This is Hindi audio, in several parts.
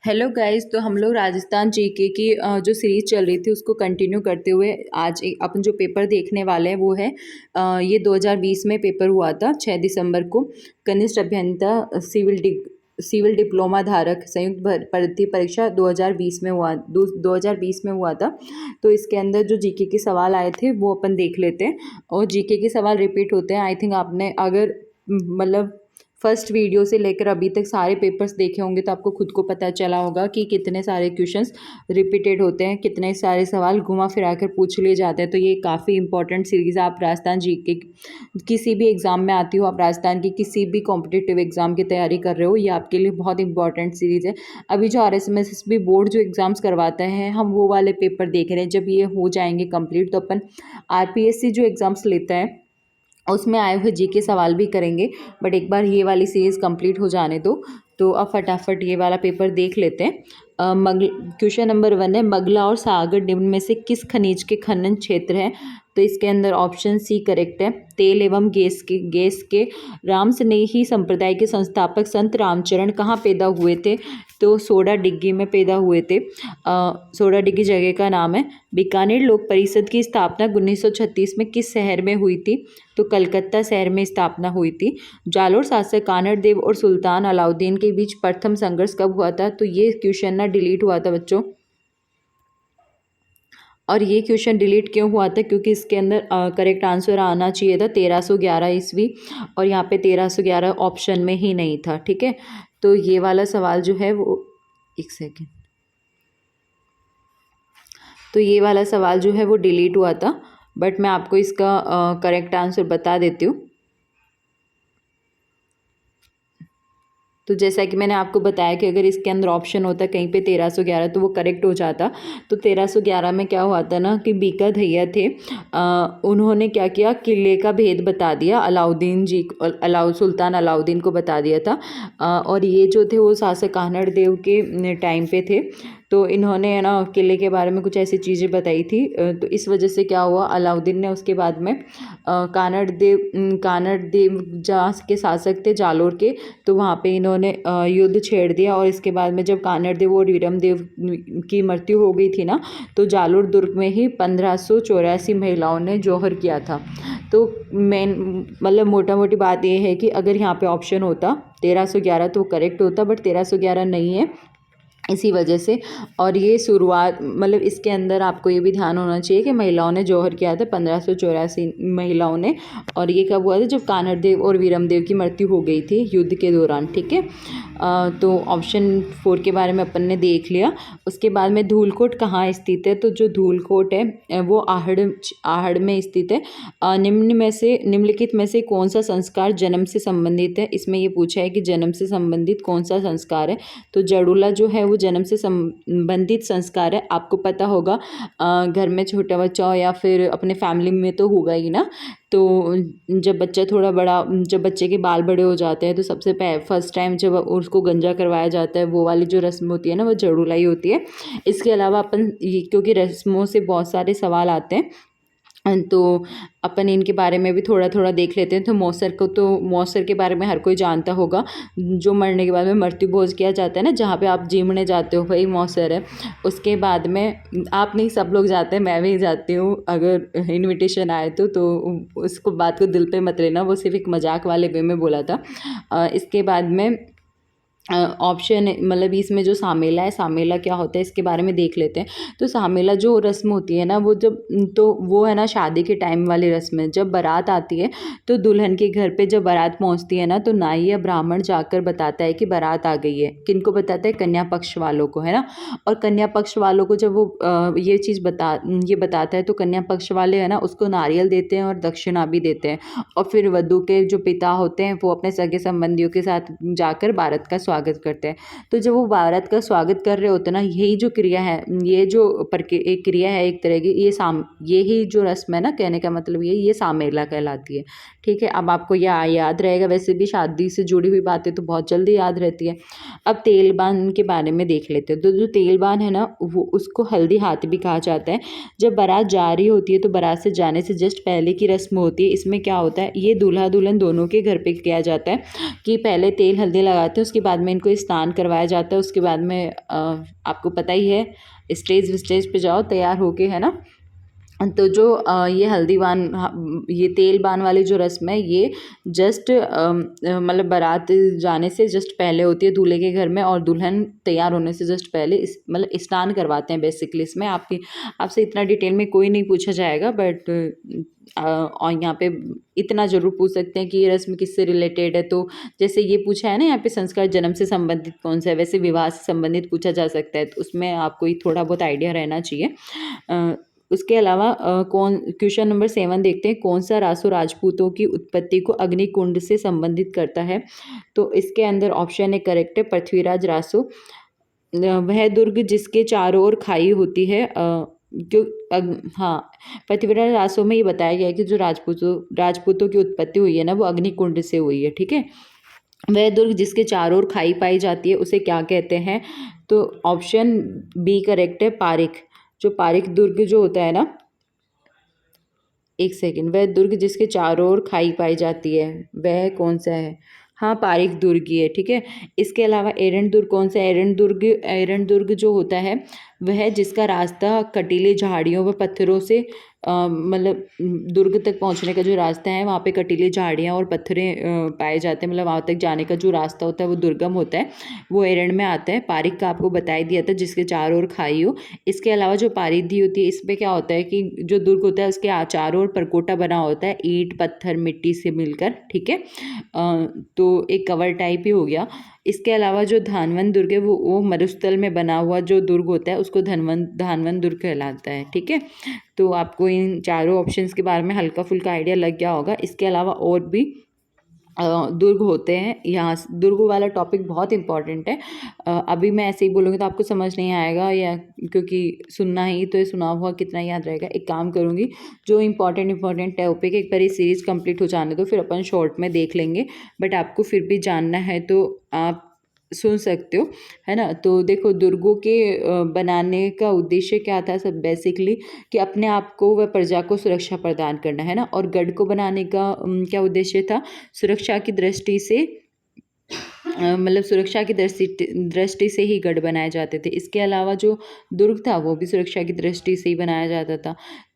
Hello guys. तो हम लोग राजस्थान जीके की जो सीरीज चल रही थी उसको कंटिन्यू करते हुए आज अपन जो पेपर देखने वाले हैं वो है ये 2020 में पेपर हुआ था 6 दिसंबर को। कनिष्ठ अभियंता सिविल डिप्लोमा धारक संयुक्त भर्ती परीक्षा 2020 में हुआ 2020 में हुआ था। तो इसके अंदर जो जीके के सवाल आए थे वो अपन देख लेते हैं और जीके के सवाल रिपीट होते हैं। आई थिंक आपने अगर मतलब फर्स्ट वीडियो से लेकर अभी तक सारे पेपर्स देखे होंगे तो आपको खुद को पता चला होगा कि कितने सारे क्वेश्चंस रिपीटेड होते हैं, कितने सारे सवाल घुमा फिरा कर पूछ लिए जाते हैं। तो ये काफ़ी इंपॉर्टेंट सीरीज़ है। आप राजस्थान जीके किसी भी एग्ज़ाम में आती हो, आप राजस्थान की किसी भी कॉम्पिटिटिव एग्ज़ाम की तैयारी कर रहे हो, ये आपके लिए बहुत इंपॉर्टेंट सीरीज़ है। अभी जो RSMSB बोर्ड जो एग्ज़ाम्स करवाता है हम वो वाले पेपर देख रहे हैं। जब ये हो जाएंगे कंप्लीट तो अपन RPSC जो एग्ज़ाम्स लेता है उसमें आए हुए जीके सवाल भी करेंगे। बट एक बार ये वाली सीरीज़ कंप्लीट हो जाने दो। तो अब फटाफट ये वाला पेपर देख लेते हैं। क्वेश्चन नंबर 1 है, मगला और सागर निम्न में से किस खनिज के खनन क्षेत्र है? तो इसके अंदर ऑप्शन सी करेक्ट है। तेल एवं गैस के राम स्नेही संप्रदाय के संस्थापक संत रामचरण कहाँ पैदा हुए थे? तो सोडा डिग्गी में पैदा हुए थे। सोडा डिग्गी जगह का नाम है। बीकानेर लोक परिषद की स्थापना 1936 में किस शहर में हुई थी? तो कलकत्ता शहर में स्थापना हुई थी। जालोर शासक कानड़ देव और सुल्तान अलाउद्दीन के बीच प्रथम संघर्ष कब हुआ था? तो ये क्वेश्चन ना डिलीट हुआ था बच्चों। और ये क्वेश्चन डिलीट क्यों हुआ था? क्योंकि इसके अंदर करेक्ट आंसर आना चाहिए था 1311 ईस्वी, और यहाँ पे 1311 ऑप्शन में ही नहीं था। ठीक है, तो ये वाला सवाल जो है वो एक सेकेंड, तो ये वाला सवाल जो है वो डिलीट हुआ था। बट मैं आपको इसका करेक्ट आंसर बता देती हूँ। तो जैसा कि मैंने आपको बताया कि अगर इसके अंदर ऑप्शन होता कहीं पे 1311 तो वो करेक्ट हो जाता। तो 1311 में क्या हुआ था ना कि बीका भैया थे, उन्होंने क्या किया, किले का भेद बता दिया अलाउद्दीन जी, सुल्तान अलाउद्दीन को बता दिया था। और ये जो थे वो शासक कानड़ देव के टाइम पे थे। तो इन्होंने है ना किले के बारे में कुछ ऐसी चीज़ें बताई थी। तो इस वजह से क्या हुआ, अलाउद्दीन ने उसके बाद में कानड़ देव जहाँ के शासक थे जालोर के, तो वहाँ पे इन्होंने युद्ध छेड़ दिया। और इसके बाद में जब कानड़ देव और वीरम देव की मृत्यु हो गई थी ना, तो जालोर दुर्ग में ही 1584 महिलाओं ने जौहर किया था। तो मेन मतलब मोटा मोटी बात ये है कि अगर यहाँ पे ऑप्शन होता 1311 तो करेक्ट होता, बट 1311 नहीं है इसी वजह से। और ये शुरुआत मतलब इसके अंदर आपको ये भी ध्यान होना चाहिए कि महिलाओं ने जौहर किया था 1584 महिलाओं ने। और ये कब हुआ था? जब कानड़ देव और वीरम देव की मृत्यु हो गई थी युद्ध के दौरान। ठीक है, तो ऑप्शन 4 के बारे में अपन ने देख लिया। उसके बाद में धूलकोट कहाँ स्थित है? तो जो धूलकोट है वो आहड़ में स्थित है। निम्नलिखित में से कौन सा संस्कार जन्म से संबंधित है? इसमें ये पूछा है कि जन्म से संबंधित कौन सा संस्कार है। तो जड़ूला जो है वो जन्म से संबंधित संस्कार है। आपको पता होगा घर में छोटा बच्चा हो या फिर अपने फैमिली में तो होगा ही ना। तो जब बच्चा थोड़ा बड़ा, जब बच्चे के बाल बड़े हो जाते हैं तो सबसे फर्स्ट टाइम जब उसको गंजा करवाया जाता है वो वाली जो रस्म होती है ना वो जड़ूलाई होती है। इसके अलावा अपन क्योंकि रस्मों से बहुत सारे सवाल आते हैं तो अपन इनके बारे में भी थोड़ा थोड़ा देख लेते हैं। तो मौसर के बारे में हर कोई जानता होगा। जो मरने के बाद में मृत्यु भोज किया जाता है ना, जहाँ पे आप जीमने जाते हो वही मौसर है। उसके बाद में आप नहीं, सब लोग जाते हैं, मैं भी जाती हूँ अगर इनविटेशन आए तो उसको बात को दिल पे मत लेना, वो सिर्फ एक मजाक वाले वे में बोला था। इसके बाद में ऑप्शन मतलब इसमें जो सामेला है, सामेला क्या होता है इसके बारे में देख लेते हैं। तो सामेला जो रस्म होती है ना वो तो वो है ना शादी के टाइम वाली रस्म है। जब बारात आती है तो दुल्हन के घर पे जब बारात पहुंचती है ना तो नाई या ब्राह्मण जाकर बताता है कि बारात आ गई है। किनको बताता है? कन्या पक्ष वालों को, है ना। और कन्या पक्ष वालों को जब वो ये चीज़ बताता है तो कन्या पक्ष वाले है ना उसको नारियल देते हैं और दक्षिणा भी देते हैं। और फिर वधू के जो पिता होते हैं वो अपने सगे संबंधियों के साथ जाकर बारात का स्वागत करते हैं। तो जब वो बारात का स्वागत कर रहे होते हैं ना, यही जो क्रिया है, ये जो एक क्रिया है एक तरह की, यही जो रस्म है ना, कहने का मतलब ये सामेला कहलाती है। ठीक है, अब आपको याद रहेगा। वैसे भी शादी से जुड़ी हुई बातें तो बहुत जल्दी याद रहती है। अब तेलबान के बारे में देख लेते हैं। तो जो तेलबान है ना वो उसको हल्दी हाथ भी कहा जाता है। जब बारात जा रही होती है तो बारात से जाने से जस्ट पहले की रस्म होती है। इसमें क्या होता है, ये दूल्हा दुल्हन दोनों के घर पे किया जाता है कि पहले तेल हल्दी लगाते हैं, उसके बाद में इनको स्नान करवाया जाता है। उसके बाद में आपको पता ही है, स्टेज पे जाओ तैयार होके, है ना। तो जो ये हल्दी बान ये तेल बान वाली जो रस्म है, ये जस्ट मतलब बारात जाने से जस्ट पहले होती है दूल्हे के घर में, और दुल्हन तैयार होने से जस्ट पहले इस मतलब स्नान करवाते हैं बेसिकली। इसमें आपसे इतना डिटेल में कोई नहीं पूछा जाएगा, बट और यहाँ पे इतना ज़रूर पूछ सकते हैं कि ये रस्म किससे रिलेटेड है। तो जैसे ये पूछा है ना यहाँ पे, संस्कार जन्म से संबंधित कौन सा है, वैसे विवाह से संबंधित पूछा जा सकता है। तो उसमें आपको ही थोड़ा बहुत आइडिया रहना चाहिए। उसके अलावा कौन क्वेश्चन नंबर 7 देखते हैं, कौन सा रासो राजपूतों की उत्पत्ति को अग्निकुंड से संबंधित करता है। तो इसके अंदर ऑप्शन है करेक्ट है, पृथ्वीराज रासो। वह दुर्ग जिसके चारों ओर खाई होती है, हाँ, पृथ्वीराज रासो में ये बताया गया है कि जो राजपूतों की उत्पत्ति हुई है ना, वो अग्निकुंड से हुई है, ठीक है। वह दुर्ग जिसके चारों ओर खाई पाई जाती है उसे क्या कहते हैं। तो ऑप्शन बी करेक्ट है, पारिक। जो पारिक दुर्ग जो होता है ना, एक सेकंड, वह दुर्ग जिसके चारों ओर खाई पाई जाती है, वह कौन सा है। हाँ, पारिक दुर्ग ही है, ठीक है। इसके अलावा एरंड दुर्ग कौन सा है। एरंड दुर्ग जो होता है वह जिसका रास्ता कटीली झाड़ियों व पत्थरों से मतलब दुर्ग तक पहुंचने का जो रास्ता है, वहाँ पे कटीली झाड़ियाँ और पत्थरें पाए जाते हैं, मतलब वहाँ तक जाने का जो रास्ता होता है वो दुर्गम होता है, वो एरंड में आता है। पारिक का आपको बता ही दिया था, जिसके चारों ओर खाई हो। इसके अलावा जो पारिधि होती है, इसमें क्या होता है कि जो दुर्ग होता है उसके चारों ओर परकोटा बना होता है, ईंट पत्थर मिट्टी से मिलकर, ठीक है। तो एक कवर टाइप ही हो गया। इसके अलावा जो धानवन दुर्ग है, वो मरुस्थल में बना हुआ जो दुर्ग होता है उसको धानवन दुर्ग कहलाता है, ठीक है। तो आपको इन चारों ऑप्शंस के बारे में हल्का फुल्का आइडिया लग गया होगा। इसके अलावा और भी दुर्ग होते हैं। यहाँ दुर्ग वाला टॉपिक बहुत इंपॉर्टेंट है। अभी मैं ऐसे ही बोलूँगी तो आपको समझ नहीं आएगा, या क्योंकि सुनना ही तो, सुना हुआ कितना याद रहेगा। एक काम करूँगी, जो इंपॉर्टेंट टॉपिक एक बार ये सीरीज़ कंप्लीट हो जाने दो, फिर अपन शॉर्ट में देख लेंगे। बट आपको फिर भी जानना है तो आप सुन सकते हो, है ना। तो देखो, दुर्गों के बनाने का उद्देश्य क्या था, सब बेसिकली कि अपने आप को व प्रजा को सुरक्षा प्रदान करना, है ना। और गढ़ को बनाने का क्या उद्देश्य था, सुरक्षा की दृष्टि से मतलब सुरक्षा की दृष्टि से ही गढ़ बनाए जाते थे। इसके अलावा जो दुर्ग था वो भी सुरक्षा की दृष्टि से ही बनाया जाता था।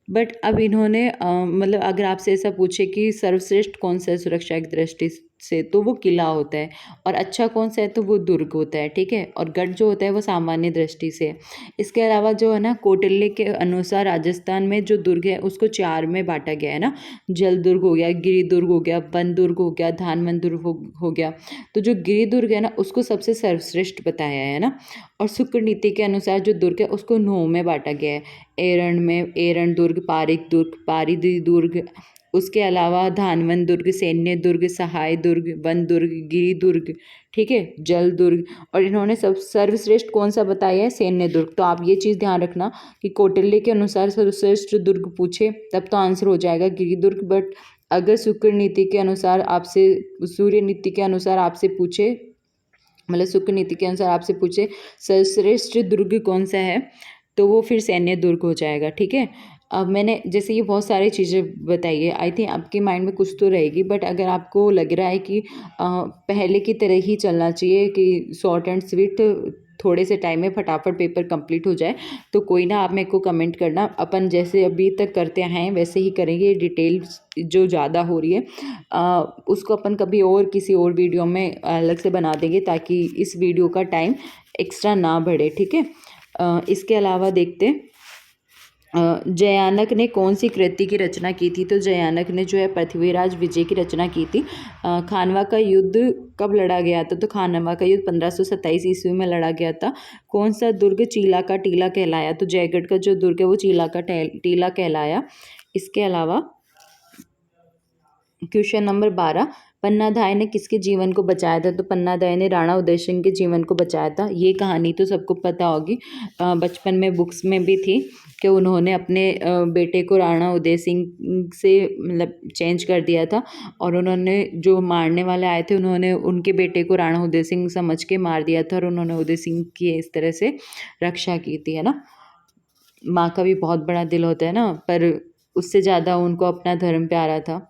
बट अब इन्होंने मतलब अगर आपसे ऐसा पूछे कि सर्वश्रेष्ठ कौन सा है सुरक्षा की दृष्टि से, तो वो किला होता है। और अच्छा कौन सा है, तो वो दुर्ग होता है, ठीक है। और गढ़ जो होता है वो सामान्य दृष्टि से। इसके अलावा जो है ना, कौटिल्य के अनुसार राजस्थान में जो दुर्ग है उसको 4 में बांटा गया है ना। जल दुर्ग हो गया, गिरि दुर्ग हो गया, वन दुर्ग हो गया, धानवन दुर्ग हो गया। तो जो गिरि दुर्ग है ना, उसको सबसे सर्वश्रेष्ठ बताया है ना। और शुक्र नीति के अनुसार जो दुर्ग है उसको 9 में बांटा गया है। एरंड में एरंड दुर्ग, पारिक दुर्ग, पारिधि दुर्ग, उसके अलावा धानवन दुर्ग, सैन्य दुर्ग, सहाय दुर्ग, वन दुर्ग, गिरि दुर्ग, ठीक है, जल दुर्ग। और इन्होंने सब सर्वश्रेष्ठ कौन सा बताया है, सैन्य दुर्ग। तो आप ये चीज़ ध्यान रखना कि कौटिल्य के अनुसार सर्वश्रेष्ठ दुर्ग पूछे तब तो आंसर हो जाएगा गिरि दुर्ग। बट अगर शुक्र नीति के अनुसार आपसे, सूर्य नीति के अनुसार आपसे पूछे, मतलब शुक्र नीति के अनुसार आपसे पूछे सर्वश्रेष्ठ दुर्ग कौन सा है, तो वो फिर सैन्य दुर्ग हो जाएगा, ठीक है। अब मैंने जैसे ये बहुत सारी चीज़ें बताई है, आई थिंक आपके माइंड में कुछ तो रहेगी। बट अगर आपको लग रहा है कि पहले की तरह ही चलना चाहिए कि शॉर्ट एंड स्वीट, थोड़े से टाइम में फटाफट पेपर कंप्लीट हो जाए, तो कोई ना, आप मेरे को कमेंट करना। अपन जैसे अभी तक करते हैं वैसे ही करेंगे। डिटेल्स जो ज़्यादा हो रही है उसको अपन कभी और किसी और वीडियो में अलग से बना देंगे, ताकि इस वीडियो का टाइम एक्स्ट्रा ना बढ़े, ठीक है। इसके अलावा देखते हैं जयानक ने कौन सी कृति की रचना की थी। तो जयानक ने जो है पृथ्वीराज विजय की रचना की थी। खानवा का युद्ध कब लड़ा गया था, तो खानवा का युद्ध 1527 ईस्वी में लड़ा गया था। कौन सा दुर्ग चीला का टीला कहलाया, तो जयगढ़ का जो दुर्ग है वो चीला का टीला कहलाया। इसके अलावा क्वेश्चन नंबर 12, पन्नाधाय ने किसके जीवन को बचाया था, तो पन्नाधाय ने राणा उदय सिंह के जीवन को बचाया था। ये कहानी तो सबको पता होगी, बचपन में बुक्स में भी थी कि उन्होंने अपने बेटे को राणा उदय सिंह से मतलब चेंज कर दिया था, और उन्होंने जो मारने वाले आए थे उन्होंने उनके बेटे को राणा उदय सिंह समझ के मार दिया था, और उन्होंने उदय सिंह की इस तरह से रक्षा की थी, है ना। माँ का भी बहुत बड़ा दिल होता है ना, पर उससे ज़्यादा उनको अपना धर्म प्यारा था।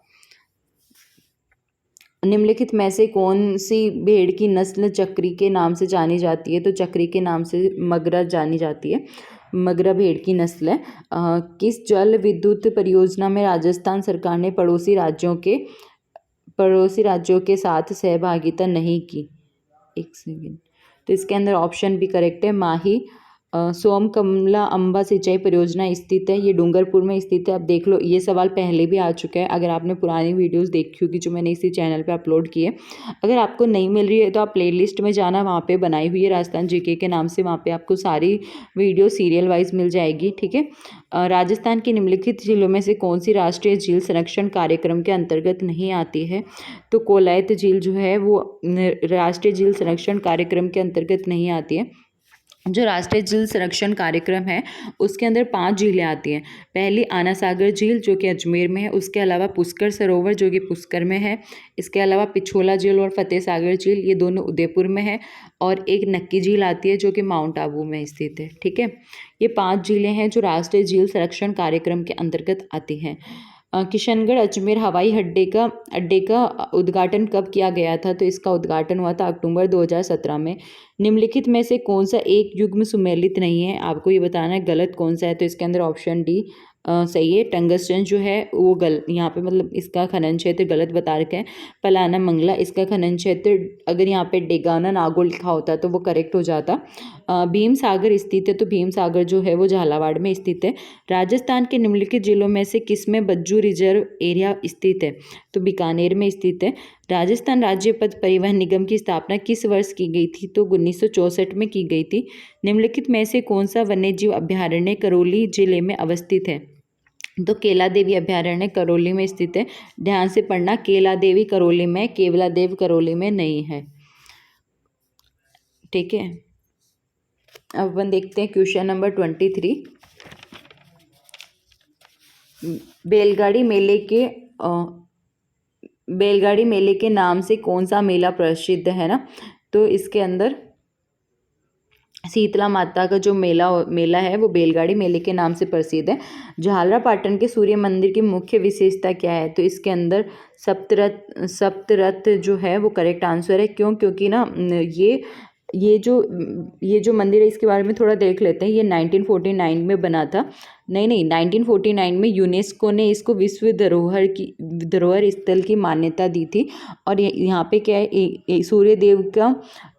निम्नलिखित में से कौन सी भेड़ की नस्ल चक्री के नाम से जानी जाती है? तो चक्री के नाम से मगरा जानी जाती है, मगरा भेड़ की नस्ल है। किस जल विद्युत परियोजना में राजस्थान सरकार ने पड़ोसी राज्यों के साथ सहभागिता नहीं की? एक सेकेंड। तो इसके अंदर ऑप्शन भी करेक्ट है, माही। सोम कमला अम्बा सिंचाई परियोजना स्थित है, ये डूंगरपुर में स्थित है। अब देख लो, ये सवाल पहले भी आ चुका है, अगर आपने पुरानी वीडियोस देखी होगी जो मैंने इसी चैनल पे अपलोड की है। अगर आपको नहीं मिल रही है तो आप प्लेलिस्ट में जाना, वहाँ पे बनाई हुई है राजस्थान जीके के नाम से, वहाँ पे आपको सारी वीडियो सीरियल वाइज मिल जाएगी, ठीक है। राजस्थान की निम्नलिखित झीलों में से कौन सी राष्ट्रीय झील संरक्षण कार्यक्रम के अंतर्गत नहीं आती है? तो कोलायत झील जो है वो राष्ट्रीय झील संरक्षण कार्यक्रम के अंतर्गत नहीं आती है। जो राष्ट्रीय झील संरक्षण कार्यक्रम है उसके अंदर 5 झीलें आती हैं। पहली आना सागर झील जो कि अजमेर में है, उसके अलावा पुष्कर सरोवर जो कि पुष्कर में है, इसके अलावा पिछोला झील और फतेह सागर झील ये दोनों उदयपुर में है, और एक नक्की झील आती है जो कि माउंट आबू में स्थित है, ठीक है। ये 5 झीलें हैं जो राष्ट्रीय झील संरक्षण कार्यक्रम के अंतर्गत आती हैं। किशनगढ़ अजमेर हवाई अड्डे का उद्घाटन कब किया गया था? तो इसका उद्घाटन हुआ था अक्टूबर 2017 में। निम्नलिखित में से कौन सा एक युग्म सुमेलित नहीं है? आपको ये बताना है गलत कौन सा है। तो इसके अंदर ऑप्शन डी सही है। टंगस्टन जो है वो यहाँ पे मतलब इसका खनन क्षेत्र गलत बता रखा है। पलाना मंगला इसका खनन क्षेत्र, अगर यहाँ पे डेगाना नागौर लिखा होता तो वो करेक्ट हो जाता। भीम सागर स्थित है, तो भीम सागर जो है वो झालावाड़ में स्थित है। राजस्थान के निम्नलिखित जिलों में से किसमें बज्जू रिजर्व एरिया स्थित है? तो बीकानेर में स्थित है। राजस्थान राज्य पथ परिवहन निगम की स्थापना किस वर्ष की गई थी? तो 1964 में की गई थी। निम्नलिखित में से कौन सा वन्यजीव अभ्यारण्य करौली जिले में अवस्थित है? तो केला देवी अभ्यारण्य करौली में स्थित है। ध्यान से पढ़ना, केला देवी करौली में, केवला देव करौली में नहीं है, ठीक है। अब अपन देखते हैं क्वेश्चन नंबर 23। बैलगाड़ी मेले के नाम से कौन सा मेला प्रसिद्ध है ना? तो इसके अंदर शीतला माता का जो मेला है वो बैलगाड़ी मेले के नाम से प्रसिद्ध है। झालरापाटन के सूर्य मंदिर की मुख्य विशेषता क्या है? तो इसके अंदर सप्तरथ जो है वो करेक्ट आंसर है। क्यों? क्योंकि ना ये जो मंदिर है इसके बारे में थोड़ा देख लेते हैं। ये 1949 में बना था। नहीं 1949 में यूनेस्को ने इसको विश्व धरोहर स्थल की मान्यता दी थी। और यहाँ पे क्या है, सूर्य देव का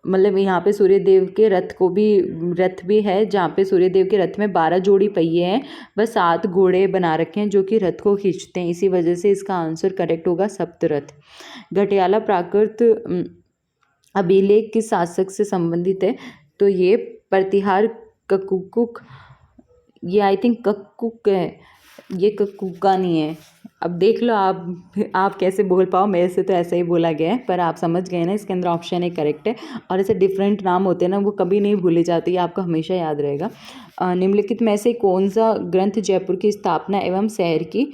मतलब यहाँ पे सूर्य देव के रथ भी है, जहाँ पे सूर्य देव के रथ में 12 जोड़ी पहिए हैं, बस 7 घोड़े बना रखे हैं जो कि रथ को खींचते हैं। इसी वजह से इसका आंसर करेक्ट होगा सप्तरथ। घटियाला प्राकृत अभिलेख किस शासक से संबंधित है? तो ये प्रतिहार ककुकुक, ये आई थिंक कक्कुक है, ये कक्कुका नहीं है। अब देख लो आप कैसे बोल पाओ, मेरे से तो ऐसा ही बोला गया है, पर आप समझ गए ना, इसके अंदर ऑप्शन एक करेक्ट है। और ऐसे डिफरेंट नाम होते हैं ना, वो कभी नहीं भूले जाते, ये आपको हमेशा याद रहेगा। निम्नलिखित में से कौन सा ग्रंथ जयपुर की स्थापना एवं शहर की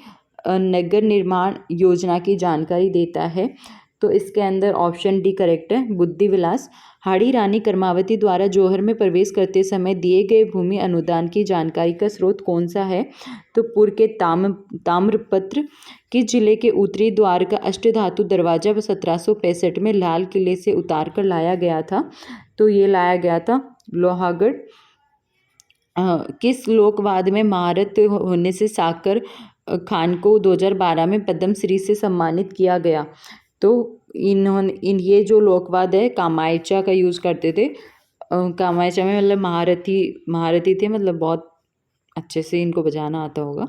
नगर निर्माण योजना की जानकारी देता है? तो इसके अंदर ऑप्शन डी करेक्ट है, बुद्धि विलास। हाड़ी रानी कर्मावती द्वारा जौहर में प्रवेश करते समय दिए गए भूमि अनुदान की जानकारी का स्रोत कौन सा है? तो पूर्व के ताम्रपत्र। किस जिले के उत्तरी द्वार का अष्टधातु दरवाजा 1765 में लाल किले से उतार कर लाया गया था? तो ये लाया गया था लोहागढ़। किस लोकवाद में महारत होने से साकर खान को 2012 में पद्मश्री से सम्मानित किया गया? तो ये जो लोकवाद है कामायचा का यूज़ करते थे। कामायचा में मतलब महारथी थे, मतलब बहुत अच्छे से इनको बजाना आता होगा।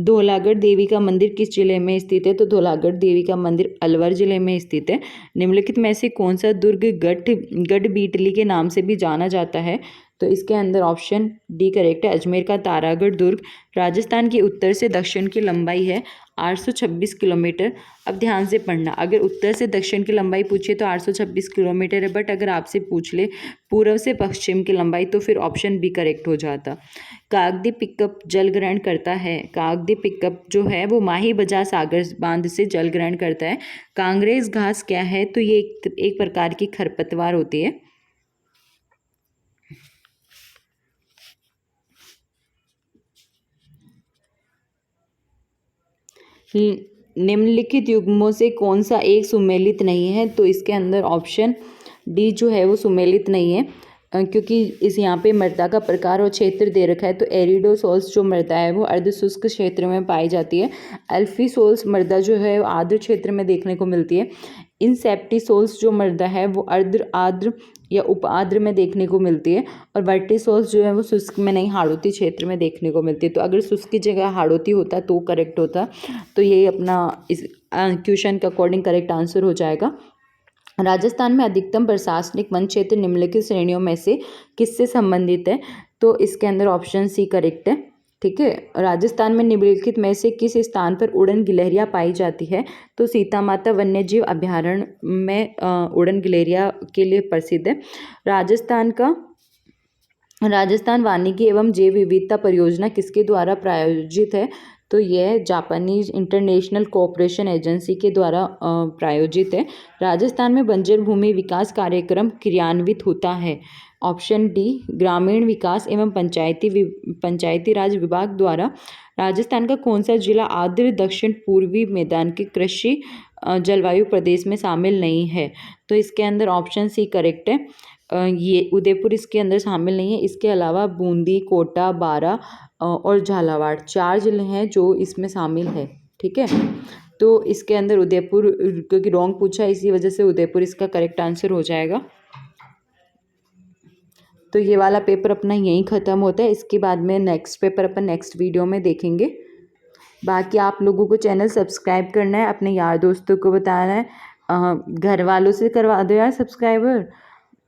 धौलागढ़ देवी का मंदिर किस जिले में स्थित है? तो धौलागढ़ देवी का मंदिर अलवर जिले में स्थित है। निम्नलिखित में से कौन सा दुर्ग गढ़बीटली के नाम से भी जाना जाता है? तो इसके अंदर ऑप्शन डी करेक्ट है, अजमेर का तारागढ़ दुर्ग। राजस्थान की उत्तर से दक्षिण की लंबाई है 826 किलोमीटर। अब ध्यान से पढ़ना, अगर उत्तर से दक्षिण की लंबाई पूछे तो 826 किलोमीटर है, बट अगर आपसे पूछ ले पूर्व से पश्चिम की लंबाई तो फिर ऑप्शन बी करेक्ट हो जाता। कागदी पिकअप जल ग्रहण करता है, कागदी पिकअप जो है वो माही बजा सागर बांध से जल ग्रहण करता है। कांग्रेस घास क्या है? तो ये एक प्रकार की खरपतवार होती है। निम्नलिखित युग्मों से कौन सा एक सुमेलित नहीं है? तो इसके अंदर ऑप्शन डी जो है वो सुमेलित नहीं है, क्योंकि इस यहाँ पे मृदा का प्रकार और क्षेत्र दे रखा है। तो एरिडोसोल्स जो मृदा है वो अर्धशुष्क क्षेत्र में पाई जाती है। एल्फीसोल्स मृदा जो है वो आर्द्र क्षेत्र में देखने को मिलती है। इंसेप्टिसोल्स जो मृदा है वो आर्द्र या उपाद्र में देखने को मिलती है। और वर्टिसोल्स जो है वो शुष्क में नहीं, हाड़ौती क्षेत्र में देखने को मिलती है। तो अगर शुष्क की जगह हाड़ौती होता तो करेक्ट होता। तो ये अपना इस क्वेश्चन का अकॉर्डिंग करेक्ट आंसर हो जाएगा। राजस्थान में अधिकतम प्रशासनिक वन क्षेत्र निम्नलिखित श्रेणियों में से किससे संबंधित है? तो इसके अंदर ऑप्शन सी करेक्ट है। ठीक है, राजस्थान में निम्नलिखित में से किस स्थान पर उड़न गिलहरियाँ पाई जाती है? तो सीता माता वन्यजीव अभ्यारण्य में उड़न गिलहरियाँ के लिए प्रसिद्ध है। राजस्थान वानिकी एवं जैव विविधता परियोजना किसके द्वारा प्रायोजित है? तो यह जापानीज इंटरनेशनल कोऑपरेशन एजेंसी के द्वारा प्रायोजित है। राजस्थान में बंजर भूमि विकास कार्यक्रम क्रियान्वित होता है। ऑप्शन डी ग्रामीण विकास एवं पंचायती राज विभाग द्वारा। राजस्थान का कौन सा जिला आर्द्र दक्षिण पूर्वी मैदान के कृषि जलवायु प्रदेश में शामिल नहीं है? तो इसके अंदर ऑप्शन सी करेक्ट है। ये उदयपुर इसके अंदर शामिल नहीं है। इसके अलावा बूंदी, कोटा, बारा और झालावाड़ 4 जिले हैं जो इसमें शामिल है। ठीक है, तो इसके अंदर उदयपुर, क्योंकि रॉन्ग पूछा है इसी वजह से उदयपुर इसका करेक्ट आंसर हो जाएगा। तो ये वाला पेपर अपना यहीं ख़त्म होता है। इसके बाद में नेक्स्ट पेपर अपन नेक्स्ट वीडियो में देखेंगे। बाकी आप लोगों को चैनल सब्सक्राइब करना है, अपने यार दोस्तों को बताना है, घर वालों से करवा दो यार सब्सक्राइबर,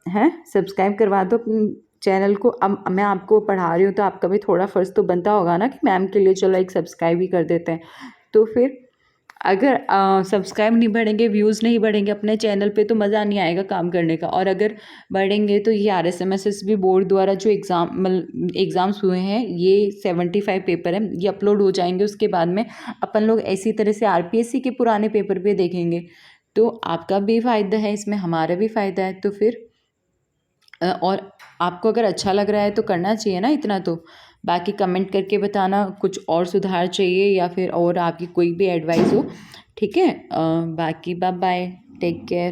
हैं सब्सक्राइब करवा दो अपने चैनल को। अब मैं आपको पढ़ा रही हूँ तो आपका भी थोड़ा फ़र्ज़ तो बनता होगा ना कि मैम के लिए चलो एक सब्सक्राइब ही कर देते हैं। तो फिर अगर सब्सक्राइब नहीं बढ़ेंगे, व्यूज़ नहीं बढ़ेंगे अपने चैनल पे तो मज़ा नहीं आएगा काम करने का। और अगर बढ़ेंगे तो ये RSMSSB बोर्ड द्वारा जो एग्ज़ाम्स हुए हैं, ये 75 पेपर हैं, ये अपलोड हो जाएंगे। उसके बाद में अपन लोग इसी तरह से RPSC के पुराने पेपर भी देखेंगे। तो आपका भी फ़ायदा है इसमें, हमारा भी फ़ायदा है। तो फिर और आपको अगर अच्छा लग रहा है तो करना चाहिए ना इतना तो। बाकी कमेंट करके बताना कुछ और सुधार चाहिए या फिर और आपकी कोई भी एडवाइस हो। ठीक है, बाकी बाय बाय, टेक केयर।